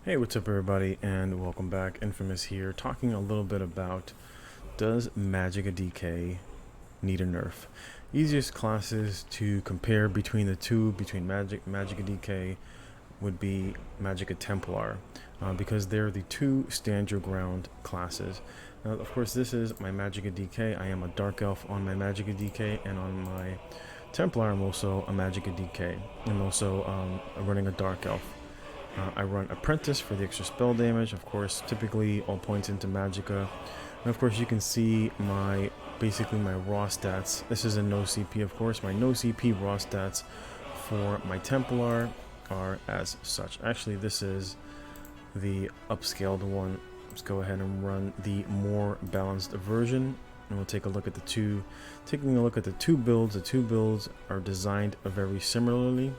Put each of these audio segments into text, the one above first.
Hey, what's up everybody, and welcome back. Infamous here, talking a little bit about, does Magicka DK need a nerf? Easiest classes to compare between the two, between Magicka DK, would be Magicka Templar, because they're the two stand your ground classes. Now, of course, this is my Magicka DK. I am a Dark Elf on my Magicka DK, and on my Templar, I'm also a Magicka DK. I'm also running a Dark Elf. I run Apprentice for the extra spell damage, of course, typically all points into Magicka. And of course you can see basically my raw stats. This is a no CP, of course. My no CP raw stats for my Templar are as such. Actually, this is the upscaled one. Let's go ahead and run the more balanced version. And we'll take a look at the two. Taking a look at the two builds. The two builds are designed very similarly.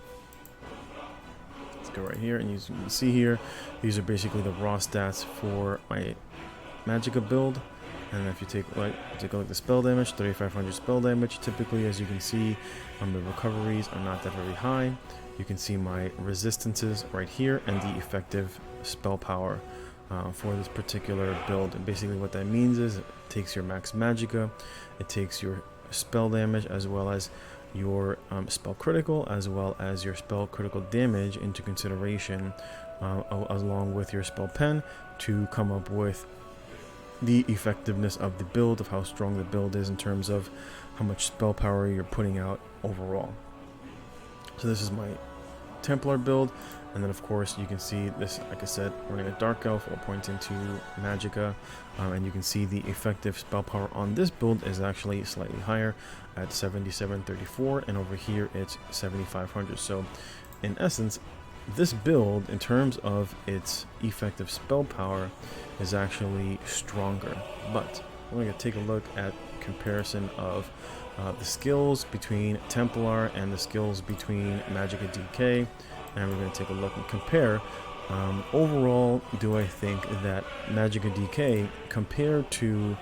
Go right here, and you can see here, these are basically the raw stats for my Magicka build. And if you take a look at the spell damage, 3500 spell damage. Typically, as you can see, the recoveries are not that very high. You can see my resistances right here and the effective spell power for this particular build. And basically what that means is it takes your max Magicka, it takes your spell damage as well as your spell critical as well as your spell critical damage into consideration, along with your spell pen, to come up with the effectiveness of the build, of how strong the build is in terms of how much spell power you're putting out overall. So this is my Templar build, and then of course you can see this, like I said, running a Dark Elf, all points into Magicka, and you can see the effective spell power on this build is actually slightly higher at 7734, and over here it's 7500. So in essence, this build, in terms of its effective spell power, is actually stronger. But we're going to take a look at comparison of the skills between Templar and the skills between Magicka DK, and we're going to take a look and compare. Overall, do I think that Magicka DK compared to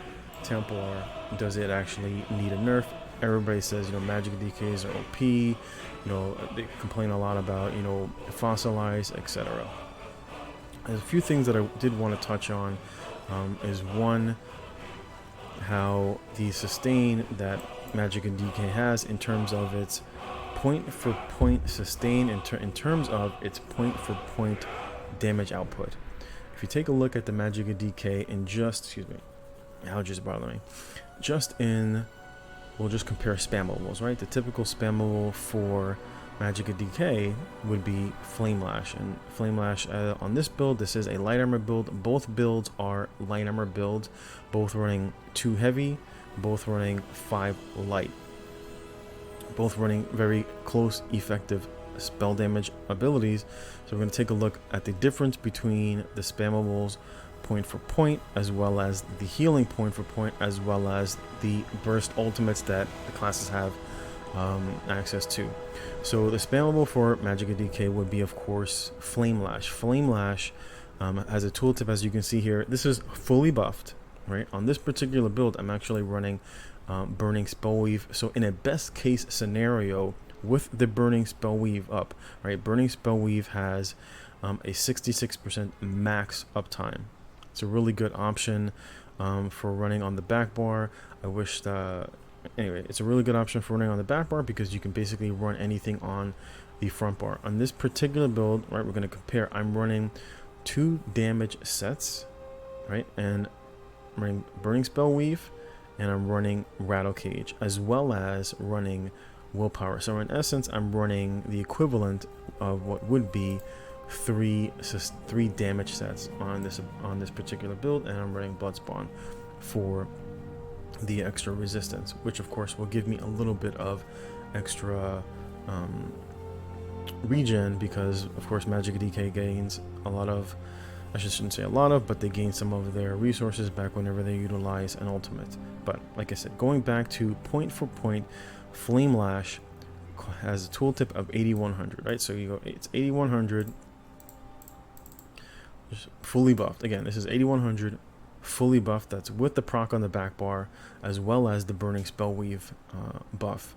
Templar, does it actually need a nerf? Everybody says, Magicka DKs are OP, they complain a lot about, fossilize, etc. There's a few things that I did want to touch on. Is one, how the sustain that Magicka DK has in terms of its point-for-point sustain, in terms of its point-for-point damage output. If you take a look at the Magicka DK in allergies bother me. We'll just compare spammables, right? The typical spammable for Magicka DK would be Flame Lash, and Flame Lash on this build, this is a light armor build. Both builds are light armor builds, both running 2 heavy, both running 5 light, both running very close effective spell damage abilities. So we're going to take a look at the difference between the spammables point for point, as well as the healing point for point, as well as the burst ultimates that the classes have access to. So the spammable for Magicka DK would be, of course, Flame Lash. Flame Lash has a tooltip, as you can see here. This is fully buffed, right? On this particular build, I'm actually running Burning Spell Weave. So in a best case scenario, with the Burning Spell Weave up, right? Burning Spell Weave has a 66% max uptime. It's a really good option for running on the back bar. Anyway, it's a really good option for running on the back bar because you can basically run anything on the front bar. On this particular build, right, we're going to compare. I'm running 2 damage sets, right, and I'm running Burning Spell Weave, and I'm running Rattle Cage, as well as running Willpower. So in essence, I'm running the equivalent of what would be 3 damage sets on this particular build, and I'm running Bloodspawn for the extra resistance, which of course will give me a little bit of extra regen, because of course Magicka DK gains a lot of, I shouldn't say a lot of, but they gain some of their resources back whenever they utilize an ultimate. But like I said, going back to point for point, Flame Lash has a tooltip of 8100, right? So you go, it's 8100 just fully buffed. Again, this is 8100 fully buffed. That's with the proc on the back bar, as well as the Burning Spell Weave buff.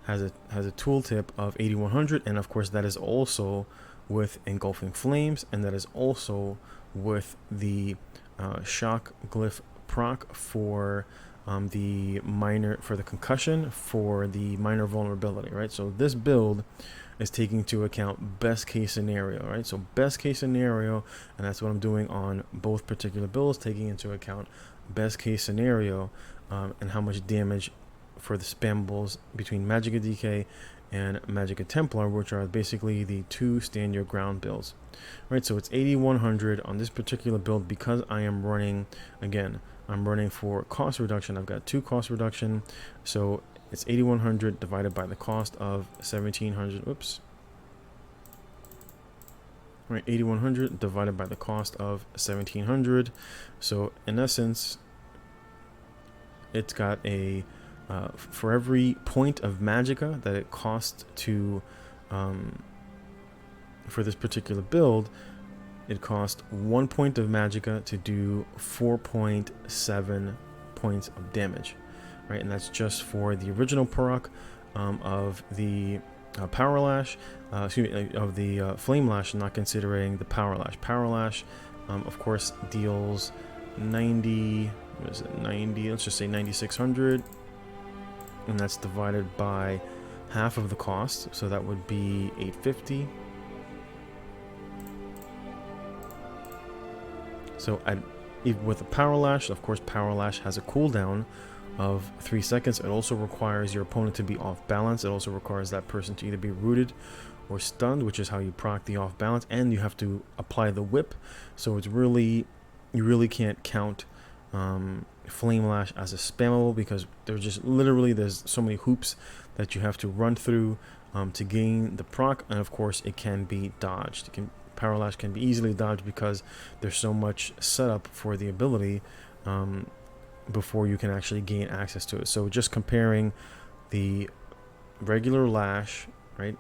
Has a tooltip of 8100, and of course that is also with Engulfing Flames, and that is also with the Shock Glyph proc for the minor, for the concussion, for the minor vulnerability, right? So this build is taking into account best case scenario, right? So best case scenario, and that's what I'm doing on both particular builds, taking into account best case scenario and how much damage for the spammables between MagDK and Magicka Templar, which are basically the two stand your ground builds, right? So it's 8100 on this particular build because I am running, again, I'm running for cost reduction. I've got 2 cost reduction, so it's 8100 divided by the cost of 1700. Oops. Right, 8100 divided by the cost of 1700. So in essence, it's got a for every point of Magicka that it costs to for this particular build, it costs 1 point of Magicka to do 4.7 points of damage, right? And that's just for the original proc of the Power Lash, excuse me, of the Flame Lash, not considering the Power Lash. Power Lash, of course, deals 90. What is it? 90. Let's just say 9600, and that's divided by half of the cost, so that would be 850. So with a Power Lash, of course, Power Lash has a cooldown of 3 seconds. It also requires your opponent to be off balance. It also requires that person to either be rooted or stunned, which is how you proc the off balance, and you have to apply the whip. So it's really, you really can't count Flame Lash as a spammable, because there's just literally, there's so many hoops that you have to run through to gain the proc, and of course it can be dodged. Power Lash can be easily dodged because there's so much setup for the ability before you can actually gain access to it. So just comparing the regular Lash, right?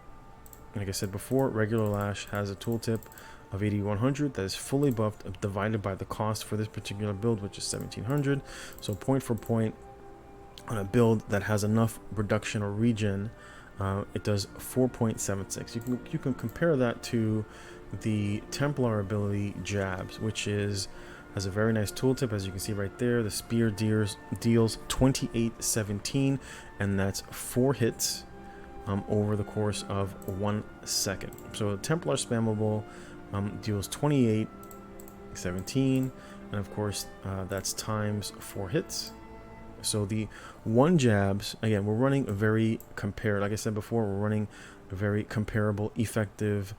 Like I said before, regular Lash has a tooltip of 8100 that is fully buffed, divided by the cost for this particular build, which is 1700. So point for point on a build that has enough reduction or regen, it does 4.76. You can compare that to the Templar ability Jabs, which has a very nice tooltip, as you can see right there. The spear deals 2817, and that's 4 hits over the course of 1 second. So Templar spammable deals 2817, and of course that's times 4 hits. So the 1 jabs, again, we're running a very like I said before, we're running a very comparable effective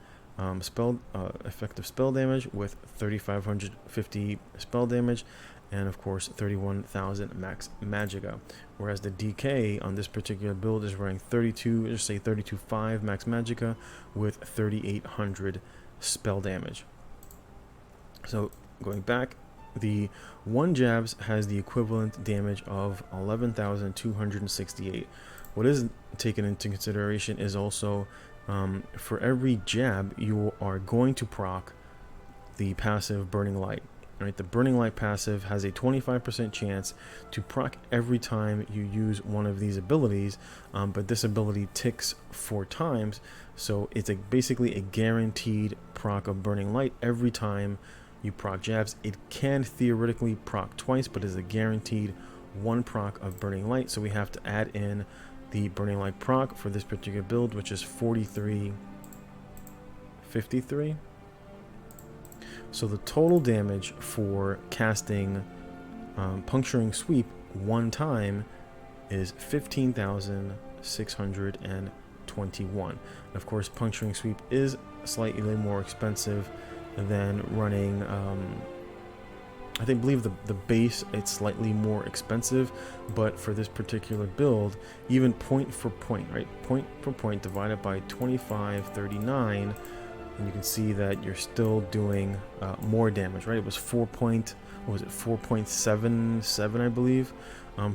effective spell damage with 3550 spell damage, and of course 31,000 max Magicka, whereas the DK on this particular build is running 32.5 max Magicka with 3800 spell damage. So going back, the 1 jabs has the equivalent damage of 11,268. What isn't taken into consideration is also for every jab you are going to proc the passive Burning Light. Right, the Burning Light passive has a 25% chance to proc every time you use one of these abilities, but this ability ticks 4 times, so it's basically a guaranteed proc of Burning Light every time you proc jabs. It can theoretically proc twice, but is a guaranteed 1 proc of Burning Light, so we have to add in the Burning Light proc for this particular build, which is 4353. So the total damage for casting Puncturing Sweep 1 time is 15,621. Of course, Puncturing Sweep is slightly more expensive than running I believe the base, it's slightly more expensive, but for this particular build, even point for point, right? Point for point divided by 2539, and you can see that you're still doing more damage, right? It was 4.77, I believe,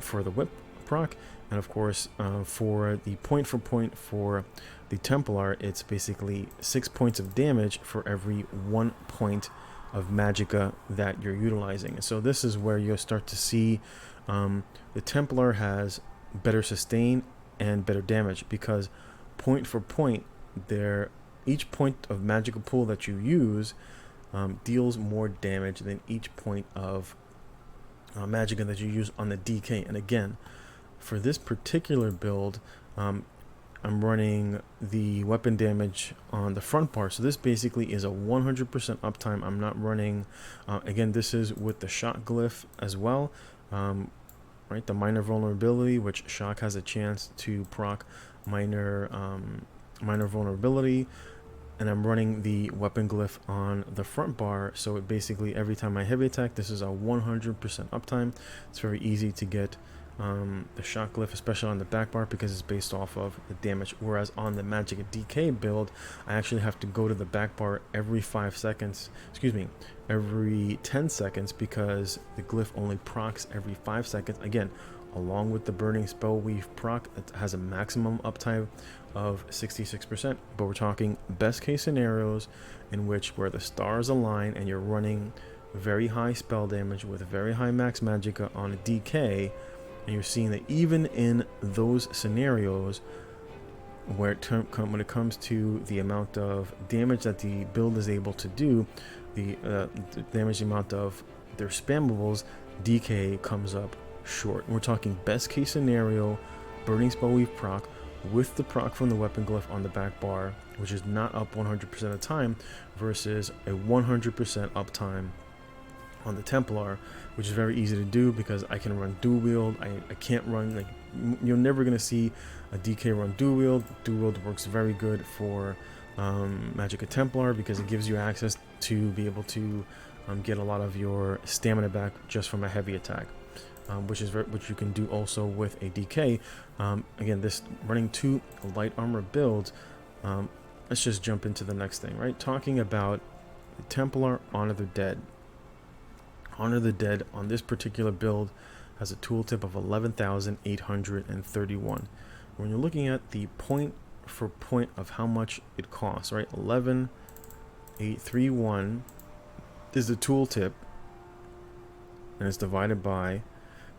for the whip proc, and of course for the point for point for the Templar, it's basically 6 points of damage for every 1 point of Magicka that you're utilizing. And so this is where you'll start to see the Templar has better sustain and better damage, because point for point, their each point of magical pool that you use deals more damage than each point of magicka that you use on the DK. And again, for this particular build, I'm running the weapon damage on the front bar. So this basically is a 100% uptime. I'm not running, again, this is with the shock glyph as well, right? The minor vulnerability, which shock has a chance to proc minor vulnerability. And I'm running the weapon glyph on the front bar. So it basically, every time I heavy attack, this is a 100% uptime. It's very easy to get the shock glyph, especially on the back bar, because it's based off of the damage. Whereas on the Magicka DK build, I actually have to go to the back bar every 5 seconds, every 10 seconds, because the glyph only procs every 5 seconds. Again, along with the burning spell weave proc, it has a maximum uptime of 66%. But we're talking best case scenarios in which where the stars align and you're running very high spell damage with very high max magicka on a DK. And you're seeing that even in those scenarios, when it comes to the amount of damage that the build is able to do, the damage amount of their spammables, DK comes up short. We're talking best case scenario, burning spell weave proc with the proc from the weapon glyph on the back bar, which is not up 100% of the time, versus a 100% uptime on the Templar, which is very easy to do because I can run dual wield. I can't run, like, you're never going to see a DK run dual wield. Dual wield works very good for Magicka Templar because it gives you access to be able to get a lot of your stamina back just from a heavy attack, which you can do also with a DK. Again, this running 2 light armor builds. Let's just jump into the next thing, right? Talking about the Templar Honor the Dead. Honor the Dead on this particular build has a tooltip of 11,831. When you're looking at the point for point of how much it costs, right? 11,831 is the tooltip, and it's divided by,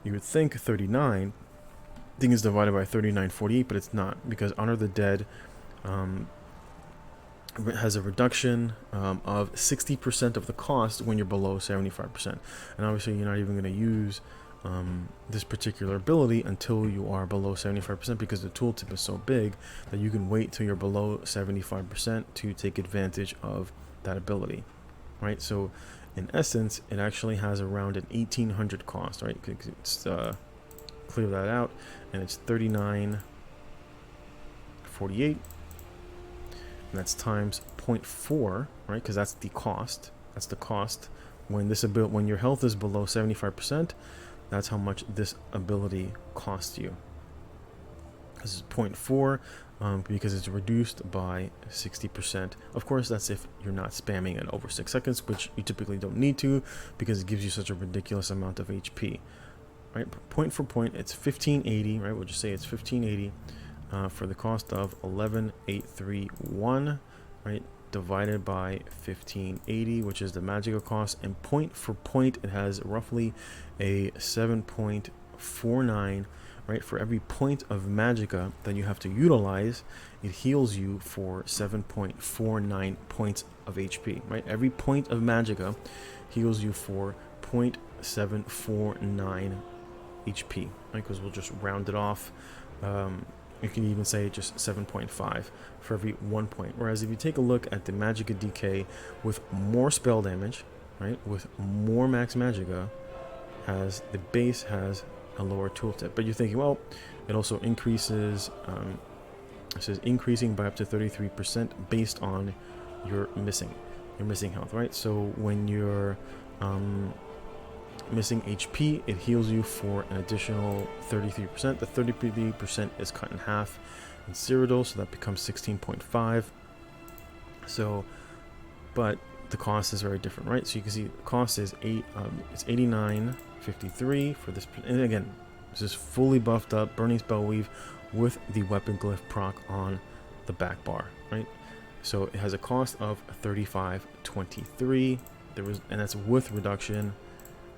you would think 39. I think it's divided by 39.48, but it's not, because Honor the Dead has a reduction of 60% of the cost when you're below 75%. And obviously you're not even going to use this particular ability until you are below 75%, because the tooltip is so big that you can wait till you're below 75% to take advantage of that ability, right? So in essence, it actually has around an 1,800 cost, right? It's clear that out, and it's 39.48. And that's times 0.4, right? Because that's the cost. That's the cost when when your health is below 75%. That's how much this ability costs you. This is 0.4 because it's reduced by 60%. Of course, that's if you're not spamming it over 6 seconds, which you typically don't need to because it gives you such a ridiculous amount of HP. Right? Point for point, it's 1580. Right? We'll just say it's 1580. For the cost of 11,831, right, divided by 1580, which is the Magicka cost, and point for point, it has roughly a 7.49, right? For every point of Magicka that you have to utilize, it heals you for 7.49 points of HP, right? Every point of Magicka heals you for 0.749 HP, right? Because we'll just round it off. You can even say just 7.5 for every 1 point. Whereas if you take a look at the Magicka DK with more spell damage, right, with more max Magicka, the base has a lower tooltip. But you're thinking, well, it also increases, it says increasing by up to 33% based on your missing health, right? So when you're missing HP, it heals you for an additional 33%. The 33% is cut in half in Cyrodiil, so that becomes 16.5. So, but the cost is very different, right? So you can see the cost is it's 89.53 for this, and again, this is fully buffed up burning spell weave with the weapon glyph proc on the back bar, right? So it has a cost of 35.23. And that's with reduction.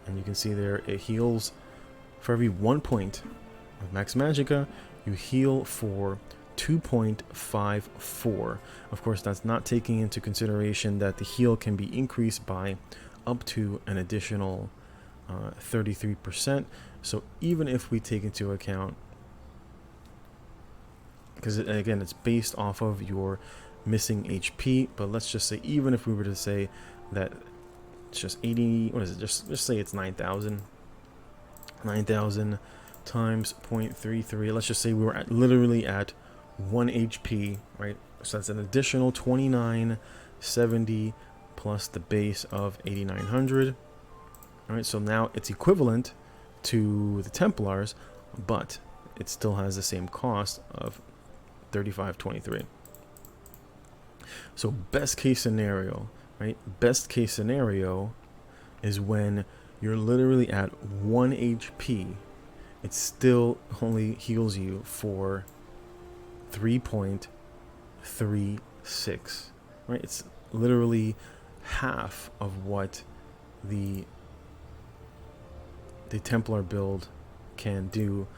And you can see there, it heals for every 1 point of max Magicka. You heal for 2.54. Of course, that's not taking into consideration that the heal can be increased by up to an additional 33%. So even if we take into account, because again, it's based off of your missing HP, but let's just say, even if we were to say that it's just 80, what is it, just say it's 9,000 times 0.33. Let's just say we were literally at 1 HP, right? So that's an additional 2970 plus the base of 8900. All right, so now it's equivalent to the Templars, but it still has the same cost of 3523. So best case scenario, right? Best case scenario is when you're literally at 1 HP, it still only heals you for 3.36, right? It's literally half of what the Templar build can do,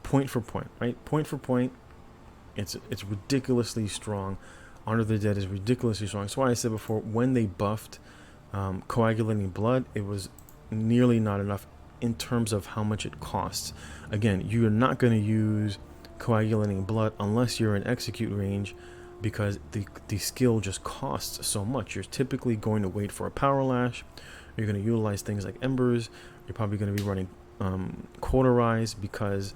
point for point, right? Point for point, it's ridiculously strong. Honor of the Dead is ridiculously strong. That's why I said before, when they buffed coagulating blood, it was nearly not enough in terms of how much it costs. Again, you're not going to use coagulating blood unless you're in execute range, because the skill just costs so much. You're typically going to wait for a power lash. You're going to utilize things like embers. You're probably going to be running cauterize, because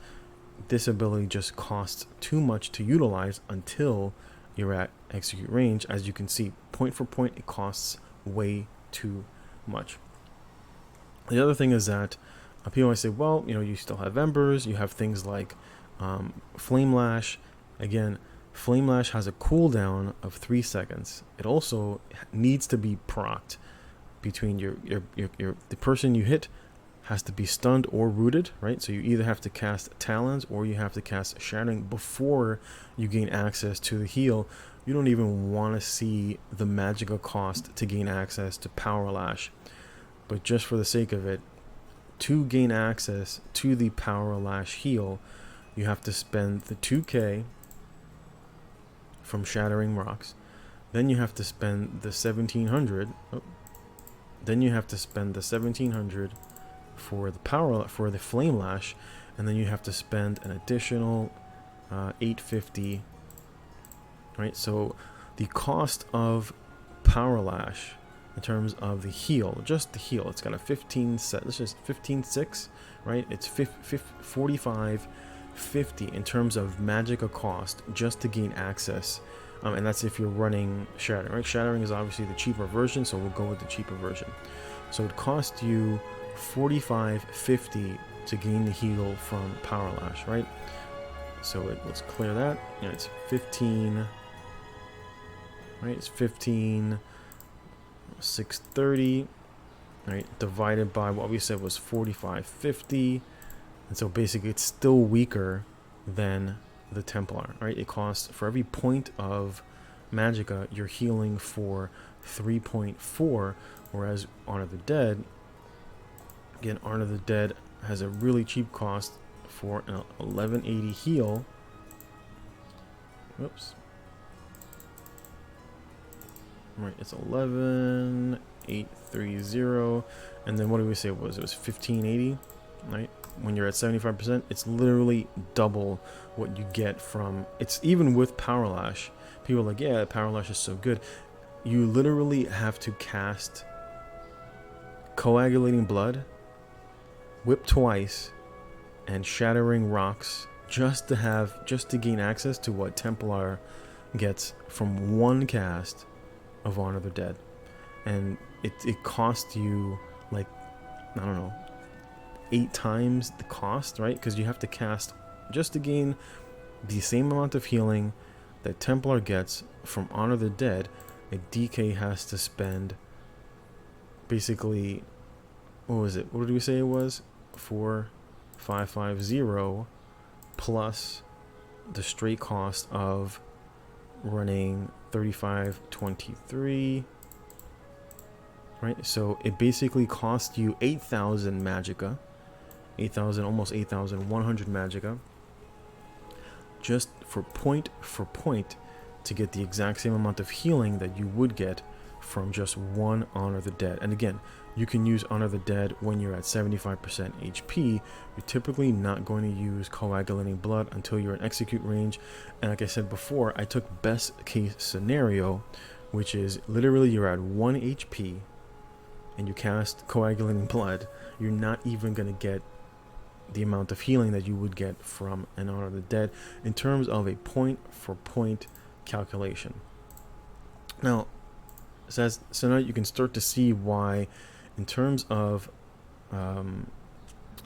this ability just costs too much to utilize until you're at execute range. As you can see, point for point, it costs way too much. The other thing is that people might say, well, you know, you still have embers, you have things like flame lash. Again, flame lash has a cooldown of 3 seconds. It also needs to be procced between the person you hit has to be stunned or rooted, right? So you either have to cast Talons or you have to cast Shattering before you gain access to the heal. You don't even want to see the Magicka cost to gain access to Power Lash. But just for the sake of it, to gain access to the Power Lash heal, you have to spend the 2k from Shattering Rocks. Then you have to spend the 1700. Then you have to spend the 1700 for the Flame Lash, and then you have to spend an additional 850. Right, so the cost of Power Lash in terms of the heal, just the heal, it's got a 15 set. Let's just 15.6, right? It's 45.50 in terms of Magicka cost just to gain access, and that's if you're running Shattering. Right, Shattering is obviously the cheaper version, so we'll go with the cheaper version. So it costs you 45.50 to gain the heal from Power Lash, right? So let's clear that. And it's 15. Right, it's 15,630. Right, divided by what we said was 45.50, and so basically it's still weaker than the Templar. Right, it costs, for every point of Magicka, you're healing for 3.4, whereas Honor of the Dead. Again, Honor of the Dead has a really cheap cost for an 1180 heal. Whoops. Right, it's 11,830, and then what did we say it was? It was 1580, right? When you're at 75%, it's literally double what you get from. It's even with Power Lash. People are like, yeah, Power Lash is so good. You literally have to cast Coagulating Blood, Whip twice, and Shattering Rocks just to gain access to what Templar gets from one cast of Honor of the Dead. And it costs you, like, I don't know, 8 times the cost, right? Because you have to cast just to gain the same amount of healing that Templar gets from Honor of the Dead. A DK has to spend basically, what was it? What did we say it was? 4,550 plus the straight cost of running 3523, right? So it basically costs you 8,000 Magicka, 8,000, almost 8,100 Magicka, just for point to get the exact same amount of healing that you would get from just one Honor the Dead. And again, you can use Honor the Dead when you're at 75% HP. You're typically not going to use Coagulating Blood until you're in execute range. And like I said before, I took best case scenario, which is literally you're at 1 HP and you cast Coagulating Blood. You're not even going to get the amount of healing that you would get from an Honor the Dead in terms of a point for point calculation. Now, so now you can start to see why, in terms of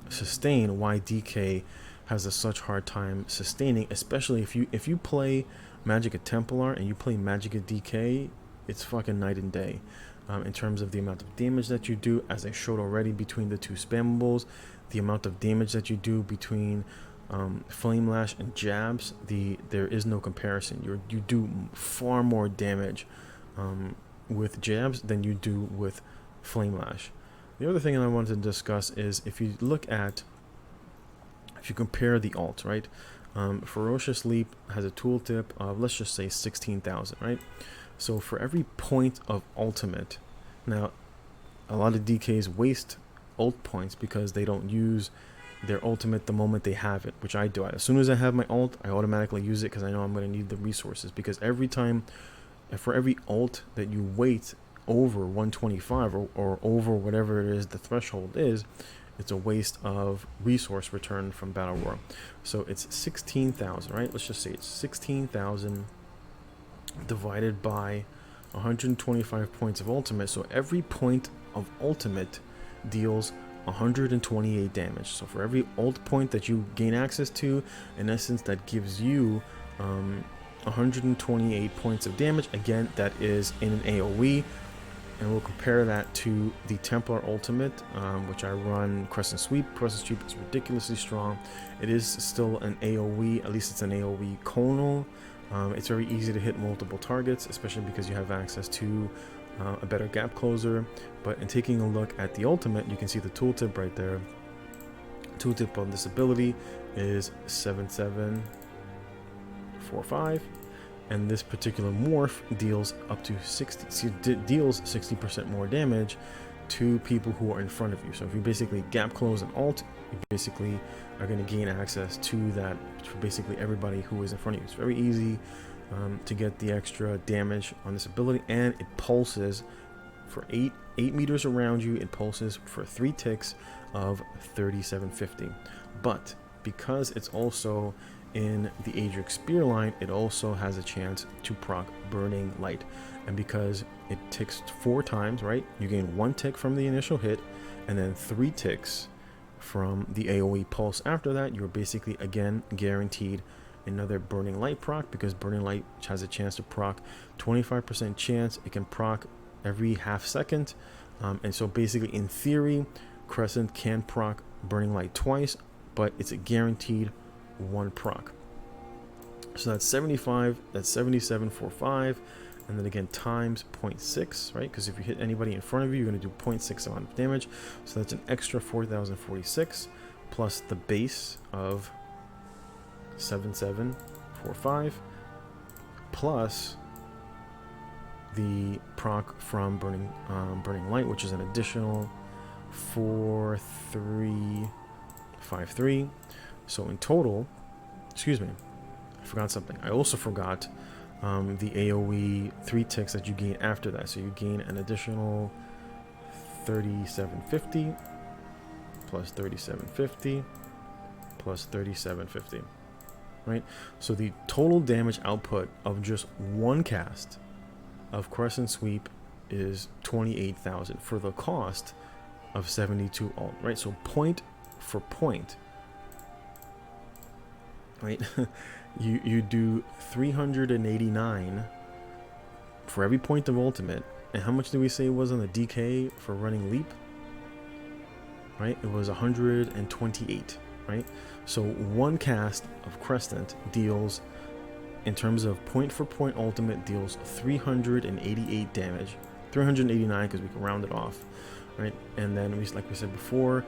sustain, why DK has a such hard time sustaining, especially if you play Magicka Templar and you play Magicka DK, it's fucking night and day. In terms of the amount of damage that you do, as I showed already between the two Spammables, the amount of damage that you do between Flame Lash and jabs, there is no comparison. You do far more damage with jabs than you do with Flame Lash. The other thing that I wanted to discuss is if you compare the alt, right? Ferocious Leap has a tooltip of, let's just say 16,000, right? So for every point of ultimate, now a lot of DKs waste ult points because they don't use their ultimate the moment they have it, which I do. As soon as I have my ult, I automatically use it because I know I'm going to need the resources, because for every ult that you wait over 125 or over whatever it is the threshold is, it's a waste of resource return from Battle Roar. So it's 16,000, right? Let's just say it's 16,000 divided by 125 points of ultimate. So every point of ultimate deals 128 damage. So for every ult point that you gain access to, in essence, that gives you 128 points of damage. Again, that is in an AoE, and we'll compare that to the Templar ultimate, which I run Crescent Sweep. Crescent Sweep is ridiculously strong. It is still an AoE, at least it's an AoE conal. It's very easy to hit multiple targets, especially because you have access to a better gap closer. But in taking a look at the ultimate, you can see the tooltip right there. Tooltip on this ability is 7745, and this particular morph deals up to 60% more damage to people who are in front of you. So if you basically gap close and ult, you basically are going to gain access to that for basically everybody who is in front of you. It's very easy to get the extra damage on this ability, and it pulses for 8 meters around you. It pulses for 3 ticks of 3750. But because it's also in the Adric Spear line, it also has a chance to proc Burning Light. And because it ticks 4 times, right, you gain 1 tick from the initial hit and then 3 ticks from the AoE pulse. After that, you're basically again guaranteed another Burning Light proc, because Burning Light has a chance to proc 25% chance. It can proc every half second, and so basically in theory Crescent can proc Burning Light twice, but it's a guaranteed 1 proc. So that's 75, that's 7745, and then again times 0.6, right? Because if you hit anybody in front of you, you're going to do 0.6 amount of damage. So that's an extra 4046 plus the base of 7745 plus the proc from Burning Light, which is an additional 4353. So in total, excuse me, I forgot something. I also forgot the AoE 3 ticks that you gain after that. So you gain an additional 3750 plus 3750 plus 3750, right? So the total damage output of just 1 cast of Crescent Sweep is 28,000 for the cost of 72 alt, right? So point for point, right? you do 389 for every point of ultimate. And how much did we say it was on the DK for running Leap? Right, it was 128, right? So 1 cast of Crescent deals, in terms of point for point ultimate, deals 388 damage, 389 because we can round it off, right? And then like we said before,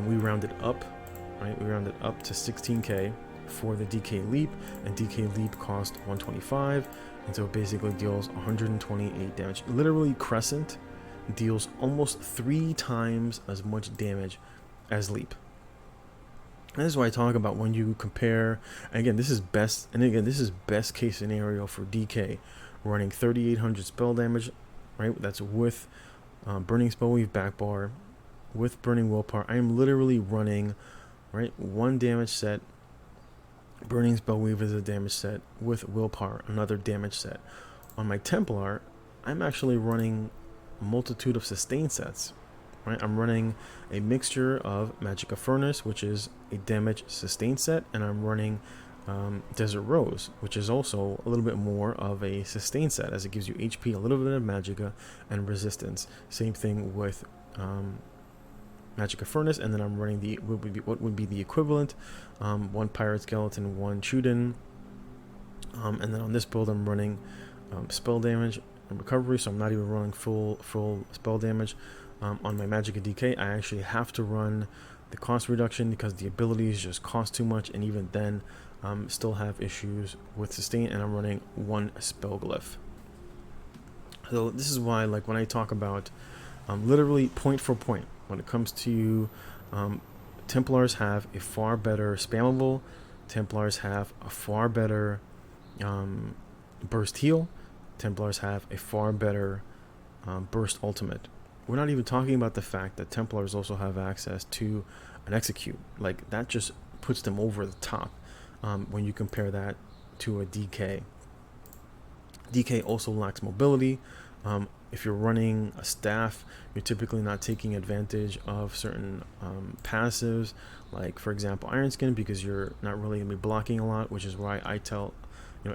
we rounded up, right? We rounded up to 16k for the DK leap, and DK leap cost 125, and so it basically deals 128 damage. Literally, Crescent deals almost 3 times as much damage as leap. And this is why I talk about when you compare. Again, this is best case scenario for DK, running 3,800 spell damage, right? That's with Burning Spellweave backbar, with Burning Willpower. I am literally running, right, 1 damage set. Burning Spellweave is a damage set with Willpower, another damage set. On my Templar, I'm actually running a multitude of sustain sets. Right, I'm running a mixture of Magicka Furnace, which is a damage sustain set, and I'm running Desert Rose, which is also a little bit more of a sustain set, as it gives you HP, a little bit of Magicka, and resistance. Same thing with Magicka Furnace, and then I'm running what would be the equivalent, 1 Pirate Skeleton, 1 Shootin, and then on this build I'm running spell damage and recovery, so I'm not even running full spell damage. On my Magicka DK, I actually have to run the cost reduction because the abilities just cost too much, and even then still have issues with sustain, and I'm running 1 spell glyph. So this is why, like, when I talk about literally point for point, when it comes to Templars have a far better spammable, Templars have a far better burst heal, Templars have a far better burst ultimate. We're not even talking about the fact that Templars also have access to an execute. Like, that just puts them over the top when you compare that to a DK. DK also lacks mobility. If you're running a staff, you're typically not taking advantage of certain passives, like, for example, Iron Skin, because you're not really going to be blocking a lot, which is why I tell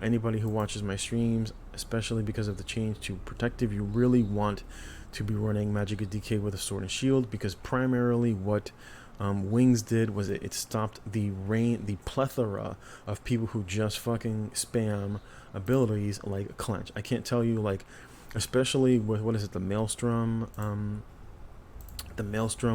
anybody who watches my streams, especially because of the change to protective, you really want to be running Magicka DK with a sword and shield, because primarily what Wings did was it stopped the plethora of people who just fucking spam abilities like Clench. I can't tell you, like, especially with, what is it, the Maelstrom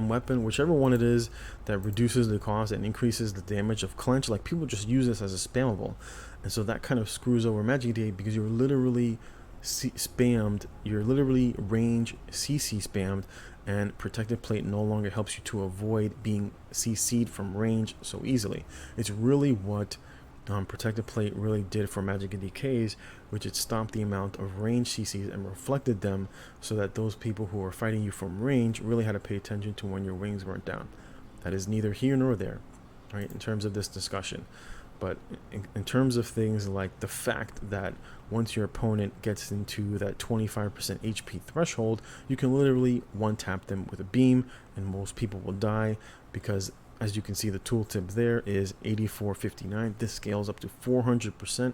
weapon, whichever one it is that reduces the cost and increases the damage of Clench. Like, people just use this as a spammable, and so that kind of screws over Magicka DK, because you're literally spammed, you're literally range CC spammed, and Protective Plate no longer helps you to avoid being CC'd from range so easily. It's really what Protective Plate really did for Magicka DKs, which it stopped the amount of range CCs and reflected them, so that those people who are fighting you from range really had to pay attention to when your wings weren't down. That is neither here nor there, right, in terms of this discussion. But in terms of things like the fact that once your opponent gets into that 25% HP threshold, you can literally one-tap them with a beam, and most people will die, because as you can see, the tooltip there is 8459. This scales up to 400%.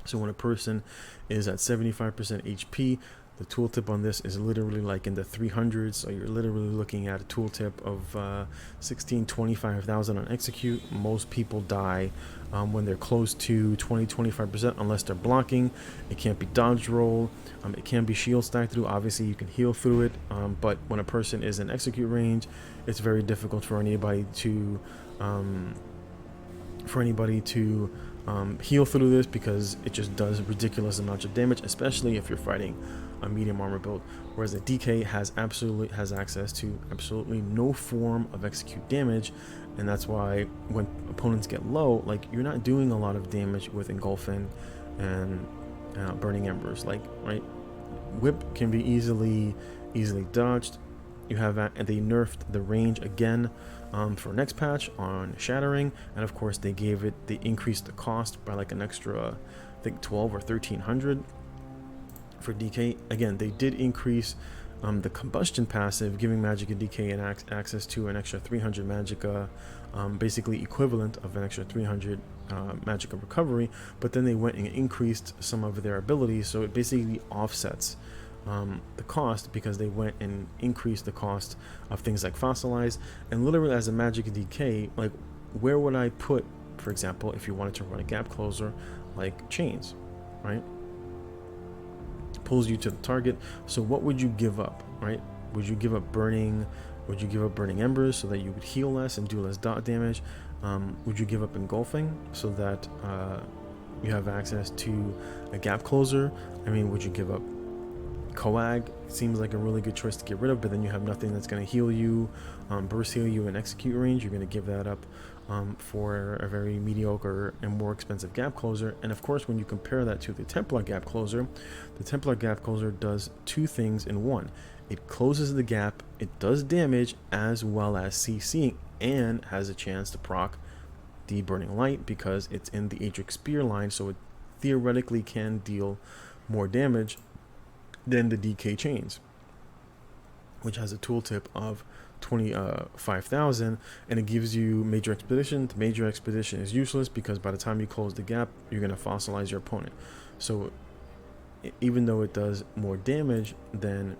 So when a person is at 75% HP, the tooltip on this is literally like in the 300s. So you're literally looking at a tooltip of 25,000 on execute. Most people die when they're close to 25%, unless they're blocking. It can't be dodge roll. It can be shield stack through. Obviously, you can heal through it. But when a person is in execute range, it's very difficult for anybody to heal through this, because it just does ridiculous amounts of damage, especially if you're fighting a medium armor build. Whereas the DK has access to absolutely no form of execute damage, and that's why when opponents get low, like, you're not doing a lot of damage with Engulfing and Burning Embers. Like, right, Whip can be easily dodged. You have they nerfed the range again for next patch on Shattering, and of course they increased the cost by like an extra, I think 12 or 1300 for DK. Again, they did increase the combustion passive, giving Magicka DK access to an extra 300 Magicka, basically equivalent of an extra 300 Magicka recovery, but then they went and increased some of their abilities, so it basically offsets the cost, because they went and increased the cost of things like Fossilize. And literally, as a Magicka DK, like, where would I put, for example, if you wanted to run a gap closer like Chains, right? Pulls you to the target. So what would you give up, right? Would you give up burning Embers so that you would heal less and do less dot damage? Would you give up engulfing so that you have access to a gap closer? I mean, would you give up coag? Seems like a really good choice to get rid of, but then you have nothing that's going to heal you, burst heal you in execute range. You're going to give that up for a very mediocre and more expensive gap closer. And of course, when you compare that to the Templar gap closer, the Templar gap closer does two things in one. It closes the gap, it does damage, as well as CCing, and has a chance to proc the Burning Light because it's in the Atrix Spear line, so it theoretically can deal more damage than the DK Chains, which has a tooltip of 25,000, and it gives you Major Expedition. The Major Expedition is useless because by the time you close the gap, you're going to fossilize your opponent. So even though it does more damage than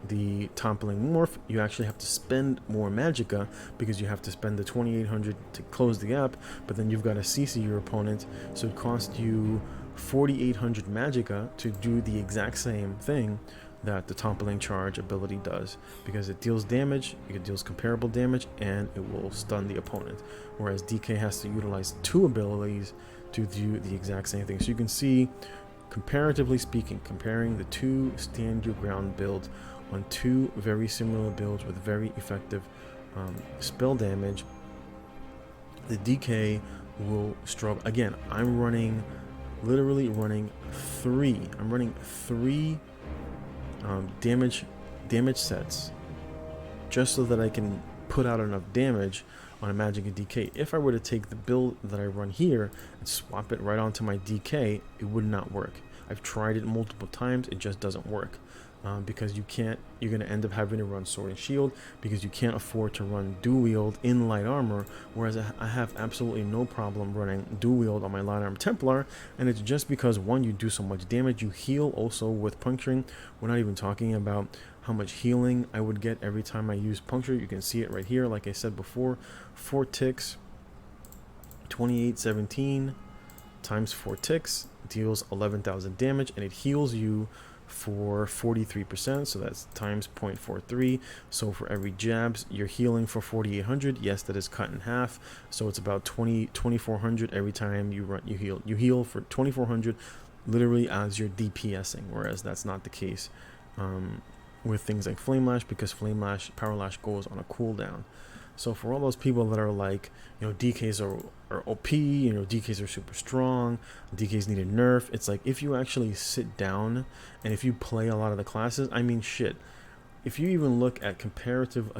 the toppling morph, you actually have to spend more magicka because you have to spend the 2,800 to close the gap, but then you've got to CC your opponent, so it costs you 4,800 magicka to do the exact same thing that the toppling charge ability does, because it deals damage, it deals comparable damage, and it will stun the opponent, whereas DK has to utilize two abilities to do the exact same thing. So you can see, comparatively speaking, comparing the two stand your ground builds on two very similar builds with very effective spell damage, the DK will struggle. Again, I'm literally running three damage sets just so that I can put out enough damage on a Magicka DK. If I were to take the build that I run here and swap it right onto my DK, it would not work. I've tried it multiple times, it just doesn't work. Because you're going to end up having to run Sword and Shield because you can't afford to run Dual Wield in light armor, whereas I have absolutely no problem running Dual Wield on my light armor Templar, and it's just because, one, you do so much damage, you heal also with puncturing. We're not even talking about how much healing I would get every time I use puncture. You can see it right here, like I said before, 4 ticks, 2817 times 4 ticks deals 11,000 damage, and it heals you for 43%, so that's times 0.43. So for every jabs, you're healing for 4,800. Yes, that is cut in half, so it's about 2,400 every time you heal. You heal for 2,400 literally as you're DPSing, whereas that's not the case with things like Flame Lash, because Flame Lash, Power Lash goes on a cooldown. So for all those people that are like, DKs are OP, DKs are super strong, DKs need a nerf, it's like, if you actually sit down and if you play a lot of the classes, I mean, shit, if you even look at a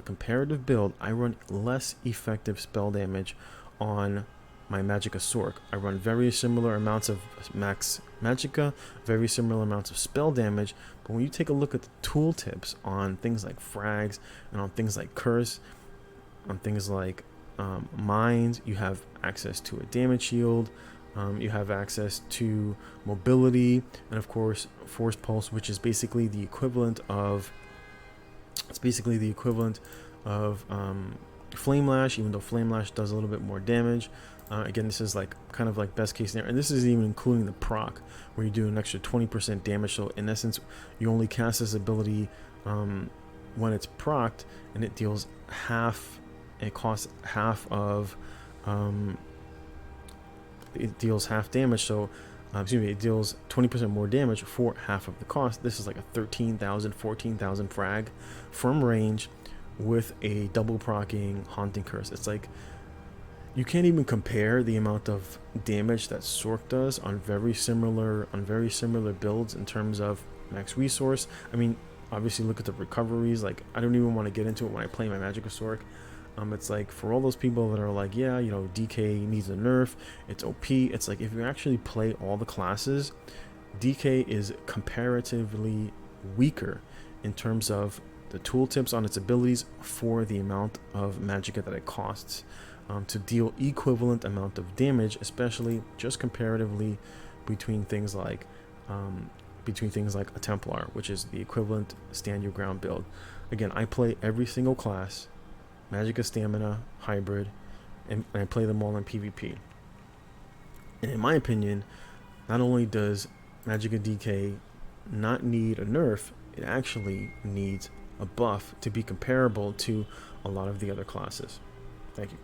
comparative build, I run less effective spell damage on my Magicka Sork. I run very similar amounts of max Magicka, very similar amounts of spell damage, but when you take a look at the tooltips on things like frags and on things like curse, on things like mines, you have access to a damage shield, you have access to mobility, and of course force pulse, which is basically the equivalent of Flame Lash, even though Flame Lash does a little bit more damage. Again, this is like kind of like best case scenario, and this is even including the proc, where you do an extra 20% damage. So in essence, you only cast this ability when it's procced, and it deals half. It costs half of, it deals half damage, so, it deals 20% more damage for half of the cost. This is like a 13,000, 14,000 frag from range with a double proccing Haunting Curse. It's like, you can't even compare the amount of damage that Sork does on very similar builds in terms of max resource. I mean, obviously look at the recoveries, like, I don't even want to get into it when I play my Magicka Sork. It's like, for all those people that are like, yeah, DK needs a nerf, it's OP. It's like, if you actually play all the classes, DK is comparatively weaker in terms of the tooltips on its abilities for the amount of Magicka that it costs to deal equivalent amount of damage, especially just comparatively between things like a Templar, which is the equivalent stand your ground build. Again, I play every single class, Magicka Stamina, Hybrid, and I play them all in PvP. And in my opinion, not only does Magicka DK not need a nerf, it actually needs a buff to be comparable to a lot of the other classes. Thank you.